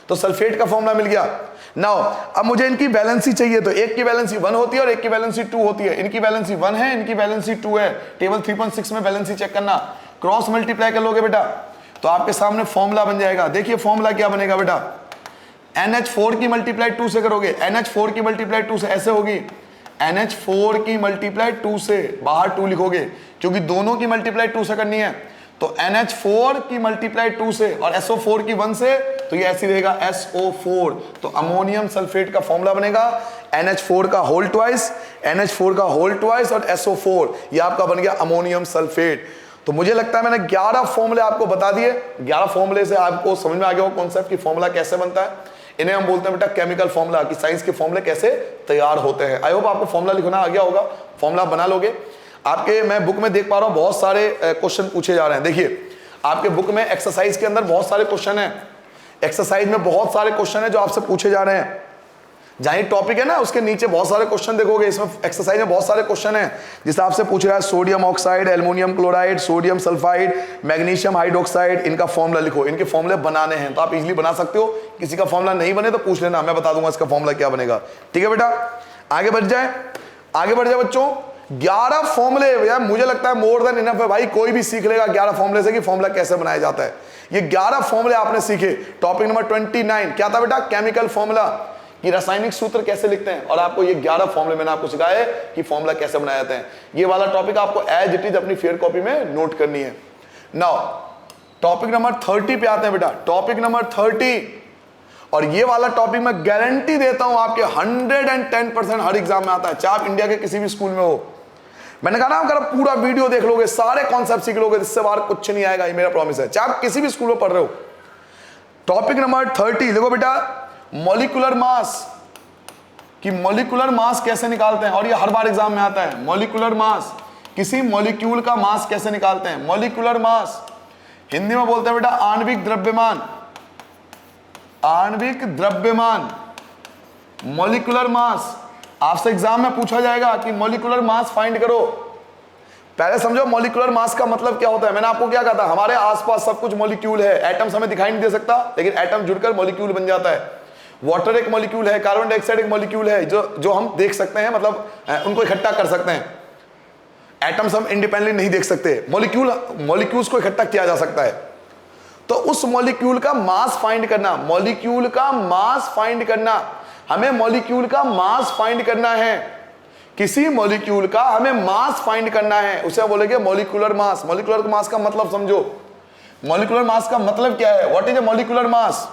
S1: तो सल्फेट का फॉर्मूला मिल गया। नाउ अब मुझे इनकी वैलेंसी चाहिए, तो एक की वैलेंसी 1 होती है और एक की वैलेंसी 2 होती है। इनकी वैलेंसी 1 है, इनकी वैलेंसी 2 है। टेबल 3.6 में वैलेंसी चेक करना, क्रॉस मल्टीप्लाई कर लोगे बेटा तो आपके सामने फॉर्मूला बन जाएगा। देखिए फॉर्मूला क्या बनेगा बेटा, NH4 की मल्टीप्लाई 2 से करोगे, NH4 की मल्टीप्लाई 2 से ऐसे होगी, NH4 की मल्टीप्लाई 2 से, बाहर 2 लिखोगे क्योंकि दोनों की मल्टीप्लाई 2 से करनी है। तो NH4 की मल्टीप्लाई 2 से और SO4 की 1 से, तो ये ऐसी रहेगा SO4। तो अमोनियम सल्फेट का फॉर्मूला बनेगा NH4 का होल ट्वाइस, NH4 का होल ट्वाइस और SO4, ये आपका बन गया अमोनियम सल्फेट। तो मुझे लगता है मैंने 11 फॉर्मूले आपको बता दिए। 11 फॉर्मूले से आपको समझ में आ गया हो कॉन्सेप्ट की फॉर्मूला कैसे बनता है। इन्हें हम बोलते हैं बेटा केमिकल फॉर्मूला, कि साइंस के फॉर्मूले कैसे तैयार होते हैं। आई होप आपको फॉर्मूला लिखना आ गया होगा, फॉर्मूला बना लोगे। आपके मैं बुक में देख पा रहा हूं बहुत सारे क्वेश्चन पूछे जा रहे हैं। देखिए आपके बुक में एक्सरसाइज के अंदर बहुत सारे क्वेश्चन हैं, एक्सरसाइज में बहुत सारे क्वेश्चन है जो आपसे पूछे जा रहे हैं। जहां टॉपिक है ना उसके नीचे बहुत सारे क्वेश्चन देखोगे, इसमें एक्सरसाइज में बहुत सारे क्वेश्चन हैं जिससे आपसे पूछ रहा है sodium oxide, aluminium chloride, sodium sulphide, magnesium hydroxide, इनका फॉर्मूला लिखो। इनके फॉर्मूले बनाने हैं तो आप इजीली बना सकते हो। किसी का फॉर्मूला नहीं बने तो पूछ लेना, मैं बता दूंगा इसका फॉर्मूला क्या बनेगा। ठीक है बेटा, आगे बढ़ जाए, आगे बढ़ जाए बच्चों। 11 फॉर्मूले यार मुझे लगता है मोर देन इनफ है भाई, कोई भी सीख लेगा 11 फॉर्मूले से कि फॉर्मूला कैसे बनाया जाता है। ये 11 फॉर्मूले आपने सीखे। टॉपिक नंबर 29 क्या था बेटा, केमिकल फॉर्मूला, कि रासायनिक सूत्र कैसे लिखते हैं, और आपको ये 11 फॉर्मूले मैंने आपको सिखाया है कि फॉर्मूला कैसे बनाए जाते हैं। ये वाला टॉपिक आपको एज इट इज अपनी फेयर कॉपी में नोट करनी है। नाउ टॉपिक नंबर 30 पे आते हैं बेटा, टॉपिक नंबर 30। और ये वाला टॉपिक मैं गारंटी देता हूं आपके 110% हर एग्जाम में आता है, चाहे आप इंडिया के किसी भी स्कूल में हो। मैंने कहा ना अगर आप पूरा वीडियो देख लोगे, सारे कॉन्सेप्ट सीख लोगे, इससे बाहर कुछ नहीं आएगा, ये मेरा प्रॉमिस है, चाहे आप किसी भी स्कूल में पढ़ रहे हो। टॉपिक नंबर 30 देखो बेटा, मॉलिक्यूलर मास, कि मॉलिक्यूलर मास कैसे निकालते हैं, और ये हर बार एग्जाम में आता है। मॉलिक्यूलर मास, किसी मॉलिक्यूल का मास कैसे निकालते हैं। मॉलिक्यूलर मास हिंदी में बोलते हैं बेटा आणविक द्रव्यमान, आणविक द्रव्यमान, मॉलिक्यूलर मास। आपसे एग्जाम में पूछा जाएगा कि मॉलिक्यूलर मास फाइंड करो। पहले समझो मॉलिक्यूलर मास का मतलब क्या होता है। मैंने आपको क्या कहा था, हमारे आसपास सब कुछ मॉलिक्यूल है, एटम्स हमें दिखाई नहीं दे सकता, लेकिन एटम जुड़कर मॉलिक्यूल बन जाता है। वाटर एक मॉलिक्यूल है, कार्बन डाइऑक्साइड एक मॉलिक्यूल है, जो हम देख सकते हैं, मतलब उनको इकट्ठा कर सकते हैं। एटम्स हम इंडिपेंडेंटली नहीं देख सकते, मॉलिक्यूल्स को इकट्ठा किया जा सकता है। तो उस मॉलिक्यूल का मास फाइंड करना, मॉलिक्यूल का मास फाइंड करना, हमें मॉलिक्यूल का मास फाइंड करना है। किसी मॉलिक्यूल का हमें मास फाइंड करना है, उसे बोलेंगे मॉलिक्यूलर मास। मॉलिक्यूलर मास का मतलब समझो, मॉलिक्यूलर मास का मतलब क्या है, what is a molecular mass.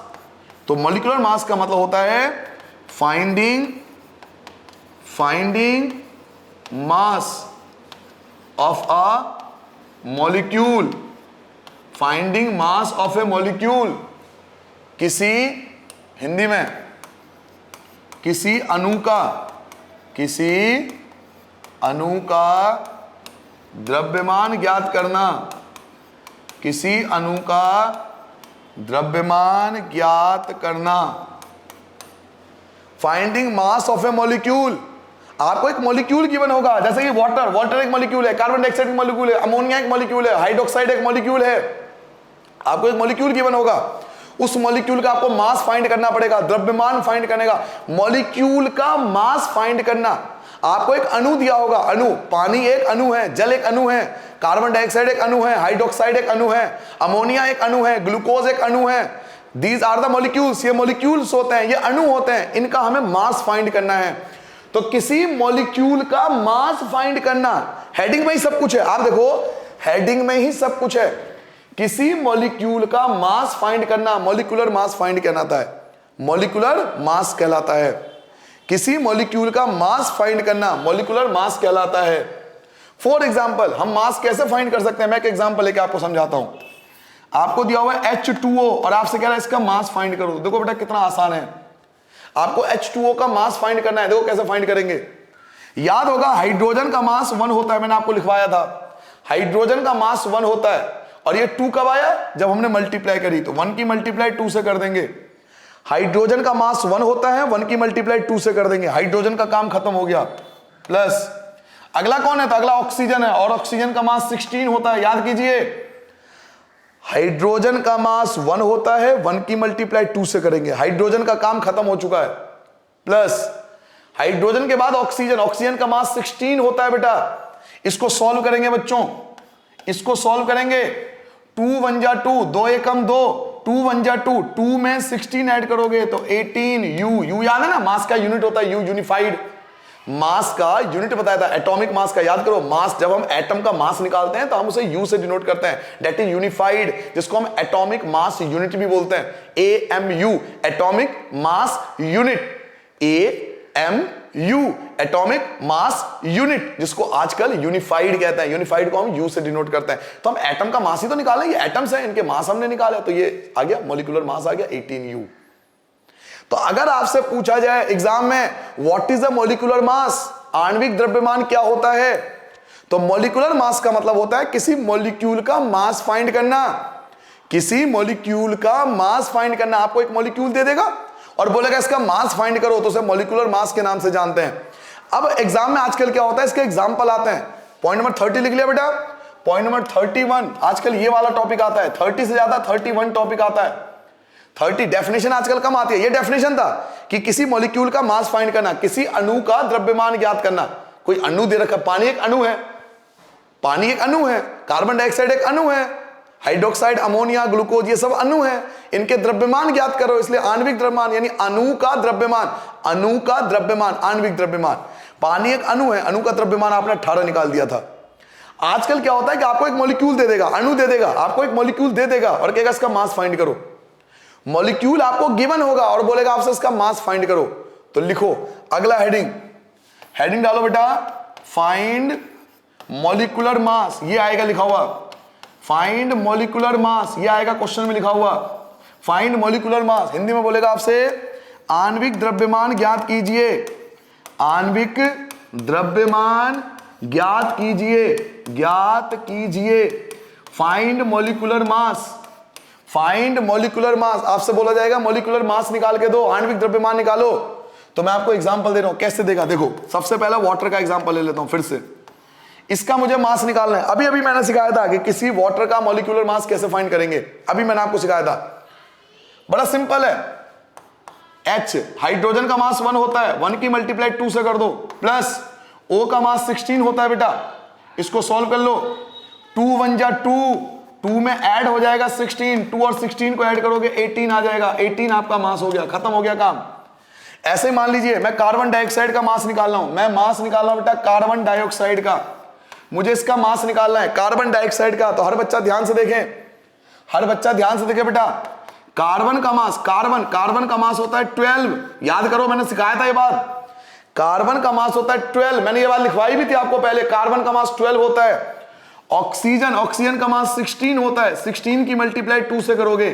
S1: तो मॉलिक्यूलर मास का मतलब होता है finding mass of a molecule, finding mass of A molecule, किसी, हिंदी में किसी अणु का द्रव्यमान ज्ञात करना, किसी अणु का द्रव्यमान ज्ञात करना, finding mass of A molecule. आपको एक मॉलिक्यूल गिवन होगा, जैसे कि वाटर एक मॉलिक्यूल है, कार्बन डाइऑक्साइड एक मॉलिक्यूल है, अमोनिया एक मॉलिक्यूल है, हाइड्रोक्साइड एक मॉलिक्यूल है। आपको एक मॉलिक्यूल गिवन होगा, उस मॉलिक्यूल का आपको मास फाइंड करना पड़ेगा, द्रव्यमान फाइंड करने का, मॉलिक्यूल का मास फाइंड करना। आपको एक अणु दिया होगा, अणु, पानी एक अणु है, जल एक अणु है, कार्बन डाइऑक्साइड एक अणु है, हाइड्रोक्साइड एक अणु है, अमोनिया एक अणु है, ग्लूकोज एक अणु है। दीज आर द मॉलिक्यूल्स, ये मॉलिक्यूल्स होते हैं, ये अणु होते हैं, इनका हमें मास फाइंड करना है। तो किसी मॉलिक्यूल का मास फाइंड करना, हेडिंग में ही सब कुछ है। आप देखो हेडिंग में ही सब कुछ है, किसी मॉलिक्यूल का मास फाइंड करना, मॉलिक्यूलर मास फाइंड कहलाता है, मॉलिक्यूलर मास कहलाता है। किसी मॉलिक्यूल का मास फाइंड करना मॉलिक्यूलर मास कहलाता है। फॉर एग्जांपल हम मास कैसे फाइंड कर सकते हैं, मैं एक एग्जांपल लेके आपको समझाता हूं। आपको दिया हुआ है H2O और आपसे कह रहा है इसका मास फाइंड करो। देखो बेटा कितना आसान है, आपको H2O का मास फाइंड करना है। देखो कैसे फाइंड करेंगे, याद होगा हाइड्रोजन का मास 1 होता है, मैंने आपको लिखवाया था, हाइड्रोजन का मास 1 होता है। और ये 2 कब आया, जब हमने मल्टीप्लाई करी, तो 1 की मल्टीप्लाई 2 से कर देंगे। हाइड्रोजन का मास 1 होता है, 1 की मल्टीप्लाई 2 से कर देंगे, हाइड्रोजन का काम खत्म हो गया। प्लस अगला कौन है? तो अगला ऑक्सीजन है, और ऑक्सीजन का मास 16 होता है। याद कीजिए, हाइड्रोजन का मास 1 होता है, 1 की मल्टीप्लाई 2 से करेंगे, हाइड्रोजन का काम खत्म हो चुका है। प्लस हाइड्रोजन के बाद ऑक्सीजन, ऑक्सीजन का मास 16 होता है बेटा। इसको सॉल्व करेंगे बच्चों, इसको सॉल्व करेंगे। 2 1 जा 2, 2 एकम 2, 2 1 जा 2, 2 में 16 ऐड करोगे तो 18 यू याद है ना, मास का यूनिट होता है यू, यूनिफाइड मास का यूनिट बताया था, एटॉमिक मास का। याद करो, मास जब हम एटम का मास निकालते हैं तो हम उसे यू से डिनोट करते हैं, दैट इज यूनिफाइड, जिसको हम एटॉमिक मास यूनिट भी बोलते हैं, AMU, atomic mass unit, AMU, atomic mass unit, जिसको आजकल यूनिफाइड कहते हैं। यूनिफाइड को हम यू से डिनोट करते हैं। तो हम एटम का मास ही तो निकालें, ये एटम्स हैं, इनके मास हमने निकाले, तो ये आ गया मॉलिक्यूलर मास आ गया 18U। तो अगर आपसे पूछा जाए एग्जाम में what is the molecular mass, आणविक द्रव्यमान क्या होता है, तो मॉलिक्यूलर मास का मतलब होता है किसी मॉलिक्यूल का मास फाइंड करना, किसी मॉलिक्यूल का मास फाइंड करना। आपको एक मॉलिक्यूल दे देगा और बोलेगा इसका मास फाइंड करो, तो उसे मॉलिक्यूलर मास के नाम से जानते हैं। अब एग्जाम में आजकल क्या होता है, इसके एग्जाम्पल आते हैं। पॉइंट नंबर 30 लिख लिया बेटा। पॉइंट नंबर 31, आजकल ये वाला टॉपिक आता है, 30 से ज्यादा 31 टॉपिक आता है। 30 डेफिनेशन आजकल कम आती है। ये डेफिनेशन था कि किसी मॉलिक्यूल का मास फाइंड करना, किसी अणु का द्रव्यमान ज्ञात करना। कोई अणु दे रखा, पानी एक अणु है, पानी एक अणु है, कार्बन डाइऑक्साइड एक अणु है, हाइड्रोक्साइड, अमोनिया, ग्लूकोज, ये सब अणु है, इनके द्रव्यमान ज्ञात करो। इसलिए आणविक द्रव्यमान यानी अणु का द्रव्यमान, अणु का द्रव्यमान, आणविक द्रव्यमान। पानी एक अणु है, अणु का द्रव्यमान आपने 18 निकाल दिया था। आजकल क्या होता है कि आपको एक मॉलिक्यूल दे देगा, अणु दे देगा, आपको एक मॉलिक्यूल दे देगा और कहेगा इसका मास फाइंड करो। मॉलिक्यूल आपको गिवन होगा और बोलेगा आपसे इसका मास फाइंड करो। तो लिखो अगला हेडिंग, हेडिंग डालो बेटा, फाइंड मॉलिक्यूलर मास, ये आएगा लिखा हुआ, फाइंड मॉलिक्यूलर मास, ये आएगा क्वेश्चन में लिखा हुआ, फाइंड मॉलिक्यूलर मास। हिंदी में बोलेगा आपसे आणविक द्रव्यमान ज्ञात कीजिए, आणविक द्रव्यमान ज्ञात कीजिए, ज्ञात कीजिए, find molecular mass, find molecular mass. आपसे बोला जाएगा मॉलिक्यूलर मास निकाल के दो, आणविक द्रव्यमान निकालो। तो मैं आपको एग्जांपल दे रहा हूं, कैसे देगा देखो। सबसे पहला वाटर का एग्जांपल ले लेता हूं फिर से। इसका मुझे मास निकालना है। अभी अभी मैंने सिखाया था कि किसी वाटर का मॉलिक्यूलर मास कैसे फाइंड करेंगे, अभी मैंने आपको सिखाया था। बड़ा सिंपल है, H, हाइड्रोजन का मास 1 होता है, 1 की मल्टीप्लाई 2 से कर दो, प्लस O का मास 16 होता है बेटा। इसको सॉल्व कर लो, 2 1 जा 2, 2 में ऐड हो जाएगा 16, 2 और 16 को ऐड करोगे 18 आ जाएगा, 18 आपका मास हो गया, खत्म हो गया काम। ऐसे मान लीजिए मैं कार्बन डाइऑक्साइड का मास निकाल रहा हूं, मैं मास निकाल रहा हूं बेटा कार्बन डाइऑक्साइड का, मुझे इसका मास निकालना है कार्बन डाइऑक्साइड का। तो हर बच्चा ध्यान से देखें, हर बच्चा ध्यान से देखे बेटा, कार्बन का मास, कार्बन का मास होता है 12। याद करो, मैंने सिखाया था ये बात, कार्बन का मास होता है 12, मैंने ये बात लिखवाई भी थी आपको पहले, कार्बन का मास 12 होता है। ऑक्सीजन का मास 16 होता है, 16 की मल्टीप्लाई 2 से करोगे।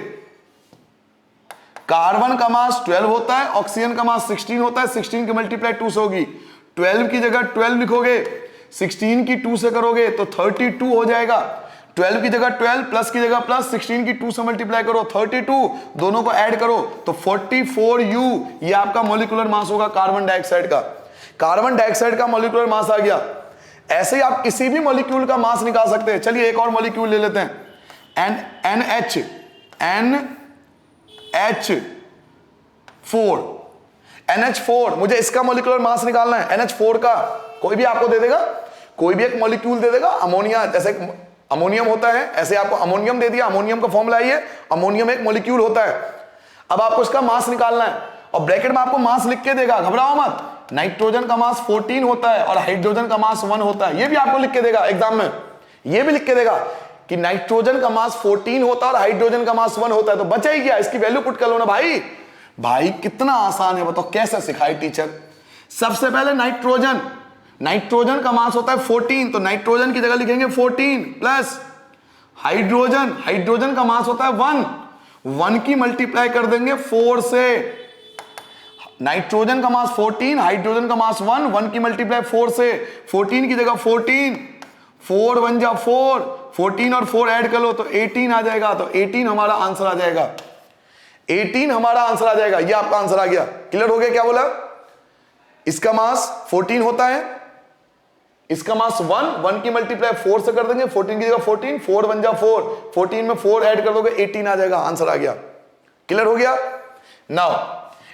S1: कार्बन का मास 12 होता है, ऑक्सीजन का मास 16 होता है, 16 की मल्टीप्लाई 2 से होगी। 12 की जगह 12 लिखोगे, 16 की 2 से करोगे तो 32 हो जाएगा। 12 की जगह 12, प्लस की जगह प्लस, 16 की 2 से मल्टीप्लाई करो 32, दोनों को ऐड करो तो 44U, ये आपका मॉलिक्यूलर मास होगा कार्बन डाइऑक्साइड का। कार्बन डाइऑक्साइड का मॉलिक्यूलर मास आ गया। ऐसे ही आप किसी भी मॉलिक्यूल का मास निकाल सकते हैं। चलिए एक और मॉलिक्यूल ले लेते हैं, NH4। मुझे इसका मॉलिक्यूलर मास निकालना है, NH4 का। कोई भी आपको दे देगा, कोई भी एक मॉलिक्यूल दे देगा, अमोनिया, जैसे अमोनियम होता है ऐसे आपको अमोनियम दे दिया, अमोनियम का फॉर्मूला है ये, अमोनियम एक मॉलिक्यूल होता है। अब आपको इसका मास निकालना है और ब्रैकेट में आपको मास लिख के देगा, घबराओ मत। नाइट्रोजन का मास 14 होता है और हाइड्रोजन का मास 1 होता है, ये भी आपको लिख के देगा एग्जाम में, ये भी लिख के देगा कि नाइट्रोजन का मास 14 होता है और हाइड्रोजन का मास 1 होता है। तो बचा ही क्या, इसकी वैल्यू पुट कर लो ना भाई। भाई कितना आसान है, बताओ कैसे सिखाई टीचर। सबसे पहले नाइट्रोजन का मास होता है 14, तो नाइट्रोजन की जगह लिखेंगे 14 प्लस हाइड्रोजन का मास होता है 1 की मल्टीप्लाई कर देंगे 4 से। नाइट्रोजन का मास 14, हाइड्रोजन का मास 1 की मल्टीप्लाई 4 से, 14 की जगह 14, 4 1 जा 4, 14 और 4 ऐड कर लो तो 18 आ जाएगा। तो 18 हमारा आंसर आ जाएगा। 18 हमारा आंसर आ जाएगा, ये आपका आंसर आ गया। क्लियर हो गया क्या बोला? इसका मास 14 होता है, इसका मास 1 की मल्टीप्लाई 4 से कर देंगे, 14 की जगह 14, 4 1 जा 4, 14 में 4 ऐड कर दोगे 18 आ जाएगा, आंसर आ गया। क्लियर हो गया? नाउ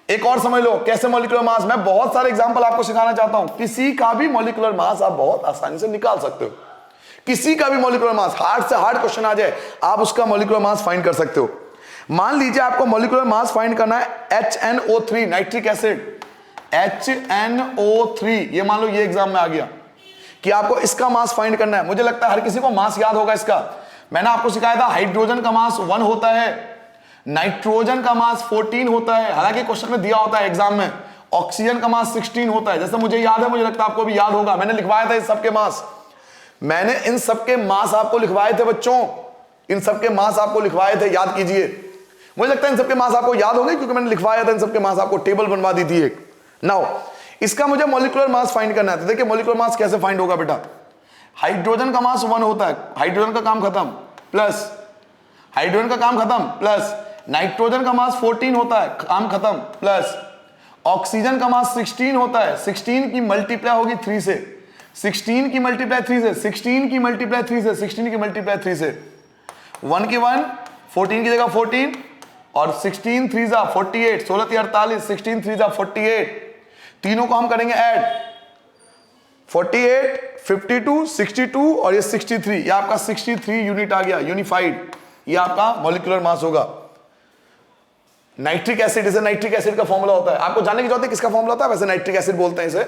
S1: एक और समझ लो कैसे मॉलिक्यूलर मास, मैं बहुत सारे एग्जांपल आपको सिखाना चाहता हूं। किसी का भी मॉलिक्यूलर मास आप बहुत आसानी से निकाल सकते हो, किसी का भी मॉलिक्यूलर मास, हार्ड से हार्ड क्वेश्चन आ जाए आप उसका मॉलिक्यूलर मास फाइंड कर सकते हो। मान लीजिए आपको मॉलिक्यूलर मास फाइंड करना है HNO3 नाइट्रिक एसिड, HNO3, ये मान लो ये एग्जाम में आ गया कि आपको इसका मास फाइंड करना है। मुझे लगता है हर किसी को मास याद होगा इसका। मैंने आपको सिखाया था हाइड्रोजन का मास 1 होता है, नाइट्रोजन का मास 14 होता है, हालांकि क्वेश्चन में दिया होता है एग्जाम में। ऑक्सीजन का मास 16 होता है, जैसे मुझे याद है, मुझे लगता है आपको भी याद होगा, मैंने लिखवाया था इन सबके मास, मैंने इन सबके मास आपको लिखवाए थे बच्चों, इन सबके मास आपको लिखवाए थे, याद कीजिए। मुझे लगता है इन सबके मास आपको याद होंगे क्योंकि मैंने लिखवाया था इन सबके मास, आपको टेबल बनवा दी थी एक। नाउ इसका मुझे मॉलिक्यूलर मास फाइंड करना है, तो देखिए मॉलिक्यूलर मास कैसे फाइंड होगा बेटा। हाइड्रोजन का मास 1 होता है, हाइड्रोजन का काम खत्म, प्लस हाइड्रोजन का काम खत्म, प्लस नाइट्रोजन का मास 14 होता है, काम खत्म, प्लस ऑक्सीजन का मास 16 होता है, 16 की मल्टीप्लाई होगी 3 से, 16 की मल्टीप्लाई 3 से, 16 की मल्टीप्लाई 3 से, 16 की मल्टीप्लाई 3 से, 1 की 1, 14 की जगह 14 और 16 3 जा 48, 16 3 48, 16 3 जा 48, तीनों को हम करेंगे ऐड, 48 52 62 और ये 63, ये आपका 63 यूनिट आ गया, यूनिफाइड, ये आपका मॉलिक्यूलर मास होगा। नाइट्रिक एसिड, इसे नाइट्रिक एसिड का फॉर्मूला होता है, आपको जानने की जरूरत है किसका फॉर्मूला होता है? वैसे नाइट्रिक एसिड बोलते हैं इसे,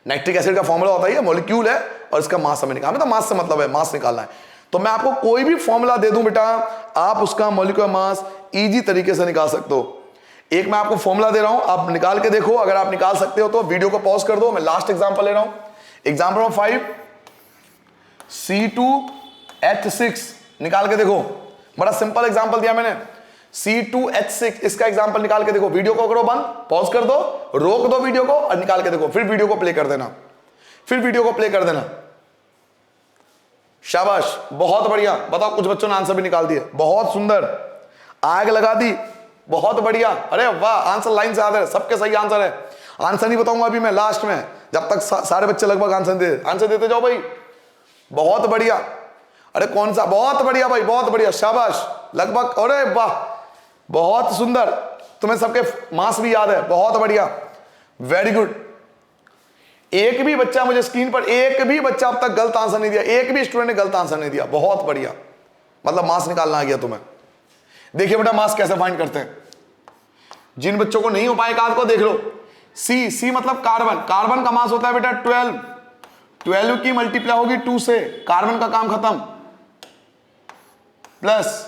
S1: नाइट्रिक एसिड का फॉर्मूला होता है, ये मॉलिक्यूल है और इसका मास हमें निकालना है, तो मास से मतलब है मास निकालना है। तो मैं आपको कोई भी फॉर्मूला दे दूं बेटा, आप उसका मॉलिक्यूलर मास इजी तरीके से निकाल सकते हो। एक मैं आपको फॉर्मूला दे रहा हूं, आप निकाल के देखो, अगर आप निकाल सकते हो तो वीडियो को पॉज कर दो। मैं लास्ट एग्जांपल ले रहा हूं, एग्जांपल नंबर 5 C2H6, निकाल के देखो, बड़ा सिंपल एग्जांपल दिया मैंने, C2H6, इसका एग्जांपल निकाल के देखो। वीडियो को करो बंद, पॉज कर दो, रोक दो वीडियो को और निकाल के देखो, फिर वीडियो को प्ले कर देना, फिर वीडियो को प्ले कर देना। शाबाश, बहुत बढ़िया। बताओ, कुछ बच्चों ने आंसर भी निकाल दिए, बहुत सुंदर, आग लगा दी, बहुत बढ़िया। अरे वाह, आंसर लाइन से आते हैं, सबके सही आंसर है। आंसर नहीं बताऊंगा अभी मैं, लास्ट में, जब तक सारे बच्चे लगभग आंसर देते जाओ भाई। बहुत बढ़िया, अरे कौन सा, बहुत बढ़िया भाई, बहुत बढ़िया, शाबाश, लगभग, अरे वाह, बहुत सुंदर, तुम्हें सबके मास भी याद है, बहुत बढ़िया, वेरी गुड। एक भी बच्चा, मुझे स्क्रीन पर एक भी बच्चा अब तक गलत आंसर नहीं दिया, एक भी स्टूडेंट ने गलत आंसर नहीं दिया, बहुत बढ़िया, मतलब मास निकालना आ गया तुम्हें। देखिए बेटा मास कैसे फाइंड करते हैं, जिन बच्चों को नहीं हो पाए कार्ड को देख लो। सी मतलब कार्बन, कार्बन का मास होता है बेटा 12, 12 की मल्टीप्लाई होगी 2 से, कार्बन का काम खत्म, प्लस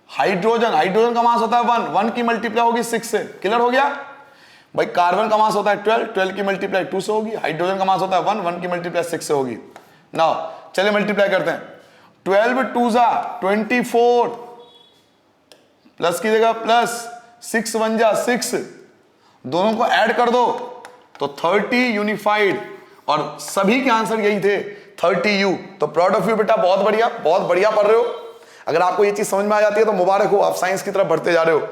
S1: हाइड्रोजन, हाइड्रोजन का मास होता है 1, 1 की मल्टीप्लाई होगी 6 से। क्लियर हो गया भाई, कार्बन का मास होता है 12, 12 की मल्टीप्लाई 2 से होगी, हाइड्रोजन का मास होता है 1, 1 की मल्टीप्लाई 6 से होगी। नाउ चलिए मल्टीप्लाई करते हैं, 12 2 जा 24, प्लस की जगह प्लस, 6 1 जा 6, दोनों को ऐड कर दो तो 30 यूनिफाइड, और सभी के आंसर यही थे 30U। तो प्राउड ऑफ यू बेटा, बहुत बढ़िया, बहुत बढ़िया पढ़ रहे हो। अगर आपको ये चीज समझ में आ जाती है तो मुबारक हो, आप साइंस की तरफ बढ़ते जा रहे हो,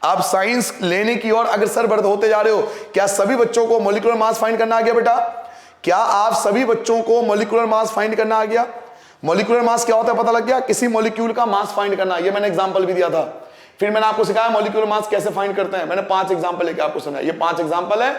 S1: आप साइंस लेने की ओर अग्रसर बढ़ होते जा रहे हो। क्या सभी बच्चों को मॉलिक्यूलर मास फाइंड करना आ गया बेटा? क्या आप सभी बच्चों को मॉलिक्यूलर मास फाइंड करना आ गया? मॉलिक्यूलर मास क्या होता है पता लग गया? किसी मॉलिक्यूल का मास फाइंड करना, ये मैंने एग्जांपल भी दिया था। फिर मैंने आपको सिखाया मॉलिक्यूलर मास कैसे फाइंड करते हैं, मैंने 5 एग्जांपल लेके आपको सुनाया, ये 5 एग्जांपल है।